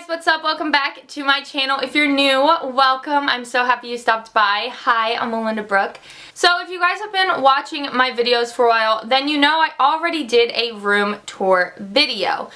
What's up? Welcome back to my channel. If you're new, welcome. I'm so happy you stopped by. Hi, I'm Melinda Brooke. So if you guys have been watching my videos for a while, then you know I already did a room tour video.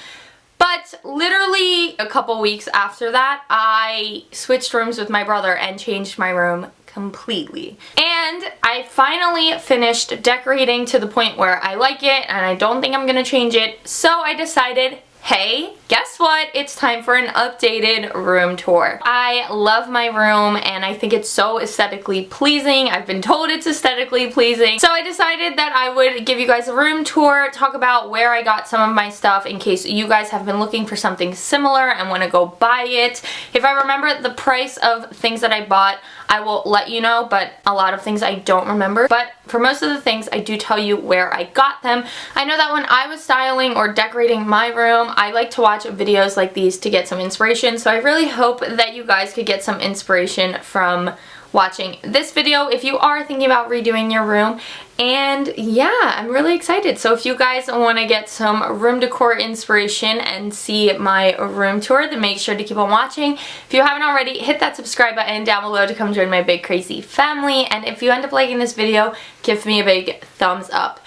But literally a couple weeks after that, I switched rooms with my brother and changed my room completely. And I finally finished decorating to the point where I like it and I don't think I'm gonna change it. So I decided, hey, guess what? It's time for an updated room tour. I love my room and I think it's so aesthetically pleasing. I've been told it's aesthetically pleasing. So I decided that I would give you guys a room tour, talk about where I got some of my stuff in case you guys have been looking for something similar and want to go buy it. If I remember the price of things that I bought, I will let you know, but a lot of things I don't remember. But for most of the things, I do tell you where I got them. I know that when I was styling or decorating my room, I like to watch videos like these to get some inspiration. So I really hope that you guys could get some inspiration from watching this video if you are thinking about redoing your room. And yeah, I'm really excited. So if you guys want to get some room decor inspiration and see my room tour, then make sure to keep on watching. If you haven't already, hit that subscribe button down below to come join my big crazy family. And if you end up liking this video, give me a big thumbs up.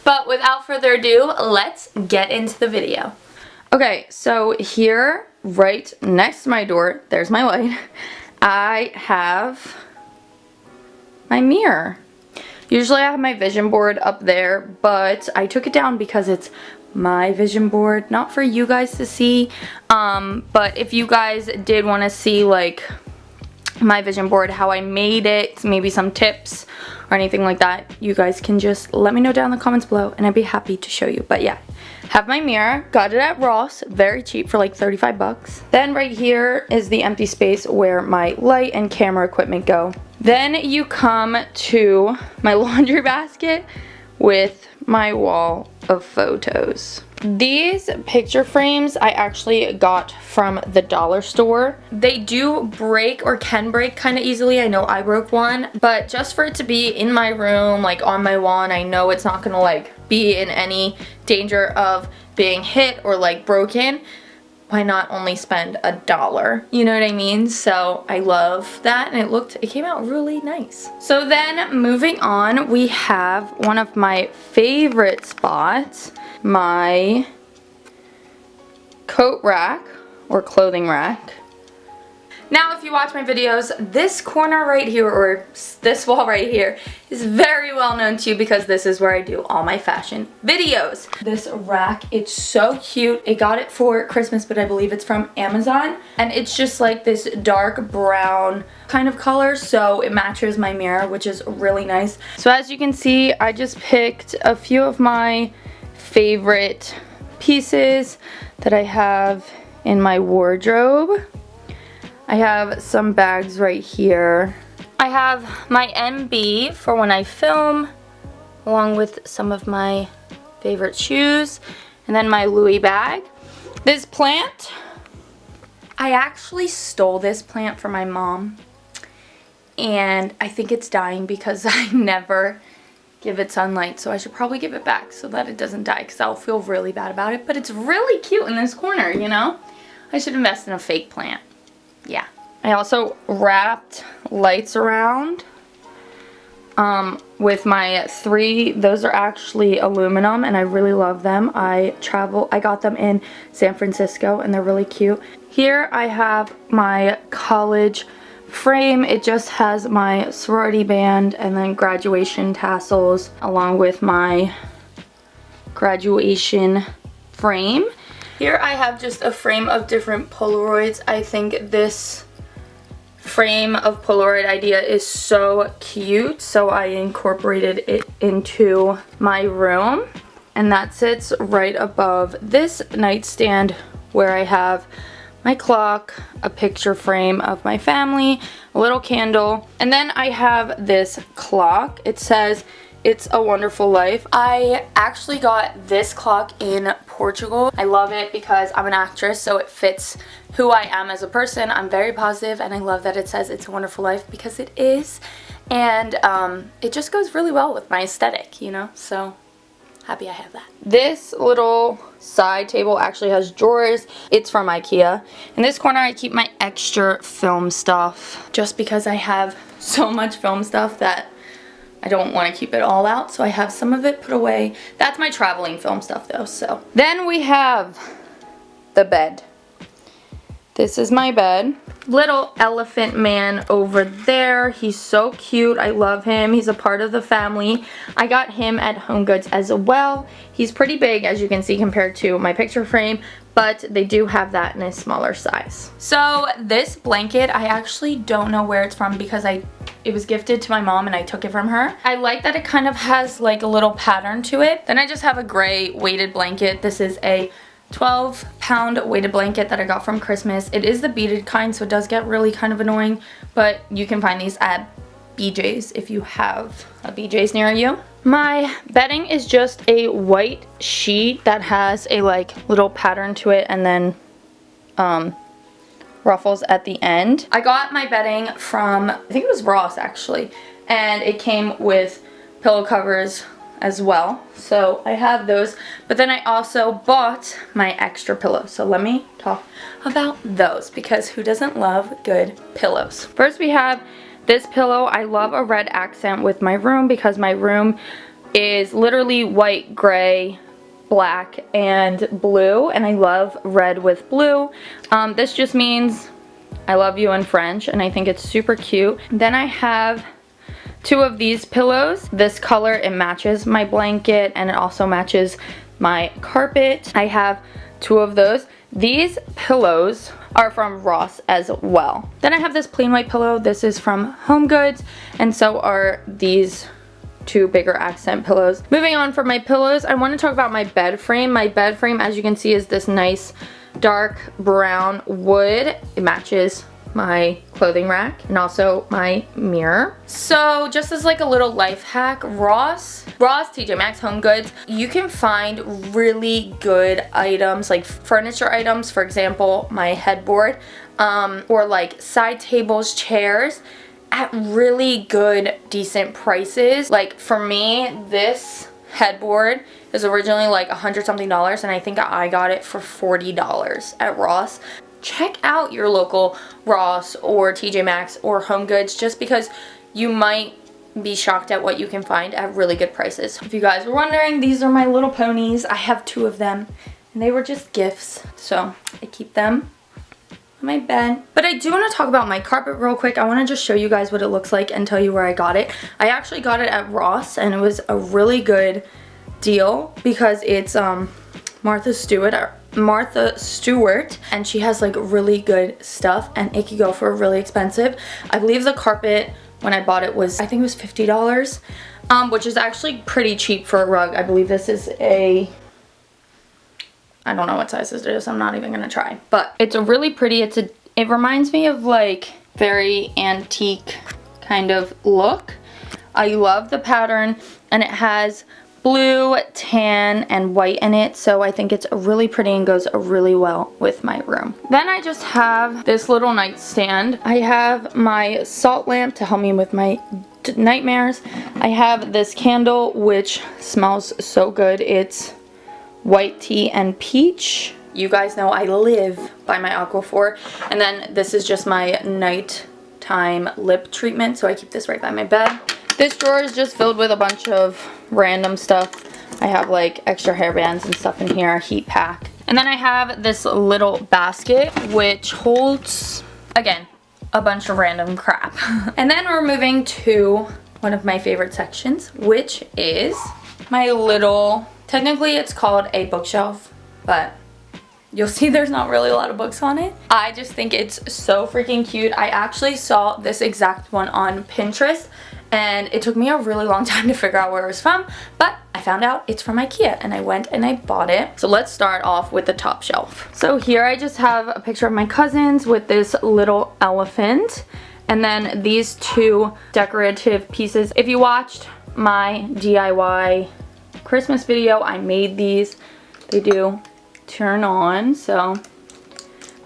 But without further ado, let's get into the video. Okay, so here, right next to my door, there's my light, I have my mirror. Usually I have my vision board up there, but I took it down because it's my vision board, not for you guys to see. But if you guys did want to see like my vision board, how I made it, maybe some tips or anything like that, you guys can just let me know down in the comments below and I'd be happy to show you. But yeah, have my mirror, got it at Ross, very cheap for like 35 bucks. Then right here is the empty space where my light and camera equipment go. Then you come to my laundry basket with my wall of photos. These picture frames I actually got from the dollar store. They do break or can break kind of easily. I know I broke one, but just for it to be in my room, like on my wall, and I know it's not gonna like be in any danger of being hit or like broken, why not only spend $1? You know what I mean? So I love that, and it came out really nice. So then moving on, we have one of my favorite spots, my coat rack or clothing rack. Now if you watch my videos, this corner right here, or this wall right here, is very well known to you because this is where I do all my fashion videos. This rack, it's so cute. I got it for Christmas, but I believe it's from Amazon. And it's just like this dark brown kind of color, so it matches my mirror, which is really nice. So as you can see, I just picked a few of my favorite pieces that I have in my wardrobe. I have some bags right here. I have my MB for when I film, along with some of my favorite shoes, and then my Louis bag. This plant, I actually stole this plant from my mom, and I think it's dying because I never give it sunlight, so I should probably give it back so that it doesn't die, because I'll feel really bad about it. But it's really cute in this corner, you know? I should invest in a fake plant. Yeah. I also wrapped lights around with my those are actually aluminum and I really love them. I got them in San Francisco and they're really cute. Here I have my college frame. It just has my sorority band and then graduation tassels along with my graduation frame. Here I have just a frame of different Polaroids. I think this frame of Polaroid idea is so cute, so I incorporated it into my room. And that sits right above this nightstand where I have my clock, a picture frame of my family, a little candle, and then I have this clock. It says, "It's a Wonderful Life." I actually got this clock in Portugal. I love it because I'm an actress, so it fits who I am as a person. I'm very positive, and I love that it says "It's a Wonderful Life" because it is. And it just goes really well with my aesthetic, you know, so happy I have that. This little side table actually has drawers. It's from IKEA. In this corner I keep my extra film stuff just because I have so much film stuff that I don't want to keep it all out, so I have some of it put away. That's my traveling film stuff though, so. Then we have the bed. This is my bed. Little elephant man over there. He's so cute. I love him. He's a part of the family. I got him at HomeGoods as well. He's pretty big, as you can see, compared to my picture frame, but they do have that in a smaller size. So this blanket, I actually don't know where it's from because it was gifted to my mom and I took it from her. I like that it kind of has like a little pattern to it. Then I just have a gray weighted blanket. This is a 12-pound weighted blanket that I got from Christmas. It is the beaded kind, so it does get really kind of annoying, but you can find these at BJ's if you have a BJ's near you. My bedding is just a white sheet that has a like little pattern to it and then ruffles at the end. I got my bedding from, I think it was Ross actually, and it came with pillow covers as well, so I have those, but then I also bought my extra pillows, so let me talk about those because who doesn't love good pillows? First we have this pillow. I love a red accent with my room because my room is literally white, gray, black, and blue, and I love red with blue. This just means I love you in French, and I think it's super cute. Then I have two of these pillows. This color, it matches my blanket and it also matches my carpet. I have two of those. These pillows are from Ross as well. Then I have this plain white pillow. This is from HomeGoods, and so are these two bigger accent pillows. Moving on from my pillows, I want to talk about my bed frame. My bed frame, as you can see, is this nice dark brown wood. It matches my clothing rack and also my mirror. So just as like a little life hack, Ross, TJ Maxx, HomeGoods, you can find really good items like furniture items, for example my headboard, or like side tables, chairs, at really good decent prices. Like for me, this headboard is originally like $100 something, and I think I got it for $40 at Ross. Check out your local Ross or TJ Maxx or HomeGoods just because you might be shocked at what you can find at really good prices. If you guys were wondering, these are my little ponies. I have two of them and they were just gifts, so I keep them on my bed. But I do want to talk about my carpet real quick. I want to just show you guys what it looks like and tell you where I got it. I actually got it at Ross and it was a really good deal because it's Martha Stewart, and she has like really good stuff and it could go for really expensive. I believe the carpet when I bought it was, I think it was $50, which is actually pretty cheap for a rug. I believe this is a, I don't know what size it is, I'm not even gonna try, but it's a really pretty, it reminds me of like very antique kind of look. I love the pattern and it has blue, tan, and white in it, so I think it's really pretty and goes really well with my room. Then I just have this little nightstand. I have my salt lamp to help me with my nightmares. I have this candle which smells so good. It's white tea and peach. You guys know I live by my Aquaphor. And then this is just my nighttime lip treatment, so I keep this right by my bed. This drawer is just filled with a bunch of random stuff. I have like extra hairbands and stuff in here, a heat pack. And then I have this little basket which holds, again, a bunch of random crap. And then we're moving to one of my favorite sections, which is my little, technically it's called a bookshelf, but you'll see there's not really a lot of books on it. I just think it's so freaking cute. I actually saw this exact one on Pinterest, and it took me a really long time to figure out where it was from, but I found out it's from IKEA, and I went and I bought it. So let's start off with the top shelf. So here I just have a picture of my cousins with this little elephant, and then these two decorative pieces. If you watched my DIY Christmas video, I made these. They do turn on, so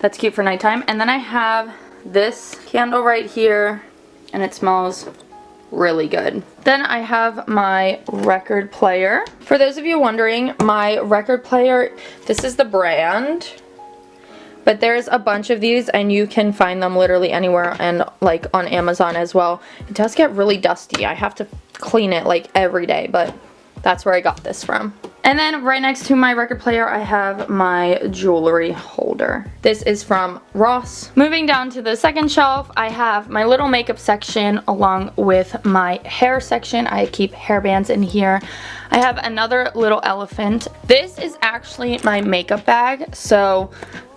that's cute for nighttime. And then I have this candle right here, and it smells really good. Then I have my record player. For those of you wondering, my record player, this is the brand, but there's a bunch of these and you can find them literally anywhere, and like on Amazon as well. It does get really dusty. I have to clean it like every day, but that's where I got this from. And then right next to my record player, I have my jewelry holder. This is from Ross. Moving down to the second shelf, I have my little makeup section along with my hair section. I keep hairbands in here. I have another little elephant. This is actually my makeup bag, so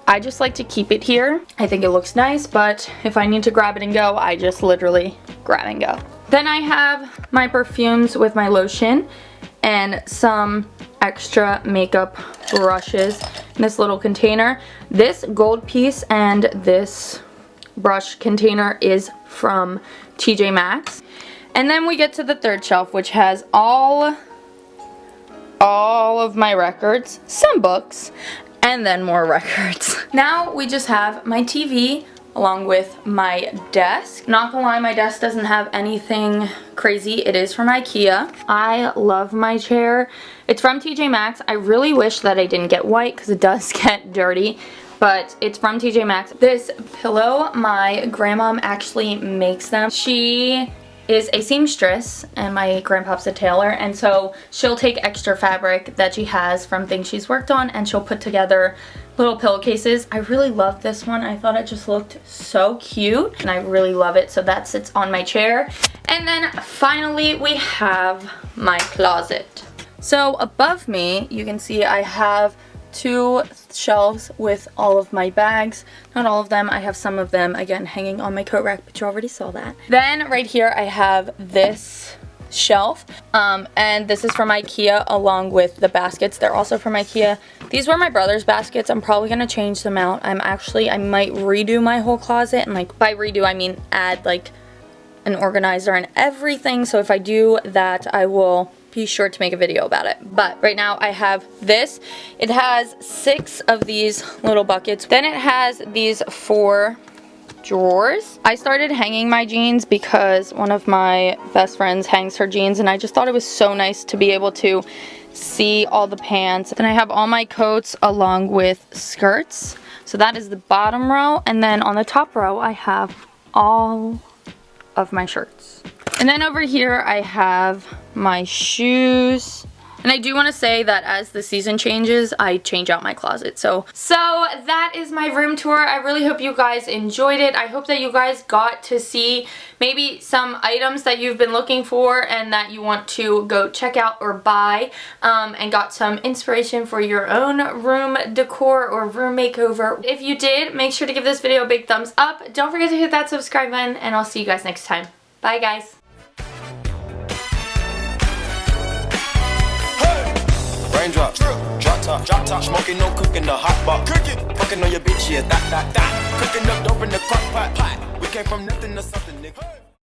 I just like to keep it here. I think it looks nice, but if I need to grab it and go, I just literally grab and go. Then I have my perfumes with my lotion and some extra makeup brushes in this little container. This gold piece and this brush container is from TJ Maxx. And then we get to the third shelf, which has all of my records, some books, and then more records. Now we just have my TV along with my desk. Not gonna lie, my desk doesn't have anything crazy. It is from IKEA. I love my chair. It's from TJ Maxx. I really wish that I didn't get white because it does get dirty, but it's from TJ Maxx. This pillow, my grandmom actually makes them. She is a seamstress and my grandpa's a tailor, and so she'll take extra fabric that she has from things she's worked on and she'll put together little pillowcases. I really love this one. I thought it just looked so cute and I really love it, so that sits on my chair. And then finally we have my closet. So above me you can see I have two shelves with all of my bags. Not all of them, I have some of them again hanging on my coat rack, but you already saw that. Then right here I have this shelf, and this is from IKEA along with the baskets. They're also from IKEA. These were my brother's baskets. I'm probably gonna change them out. I might redo my whole closet, and like by redo I mean add like an organizer and everything. So if I do that, I will be sure to make a video about it. But right now I have this. It has 6 of these little buckets. Then it has these 4 drawers. I started hanging my jeans because one of my best friends hangs her jeans, and I just thought it was so nice to be able to see all the pants. Then I have all my coats along with skirts. So that is the bottom row, and then on the top row I have all of my shirts. And then over here I have my shoes. And I do want to say that as the season changes, I change out my closet. So that is my room tour. I really hope you guys enjoyed it. I hope that you guys got to see maybe some items that you've been looking for and that you want to go check out or buy, and got some inspiration for your own room decor or room makeover. If you did, make sure to give this video a big thumbs up. Don't forget to hit that subscribe button, and I'll see you guys next time. Bye guys. Raindrops, drop top, smoking, no cooking, the hot pot, fucking on your bitch, yeah, that. Cooking up dope in the crock pot. We came from nothing to something, nigga.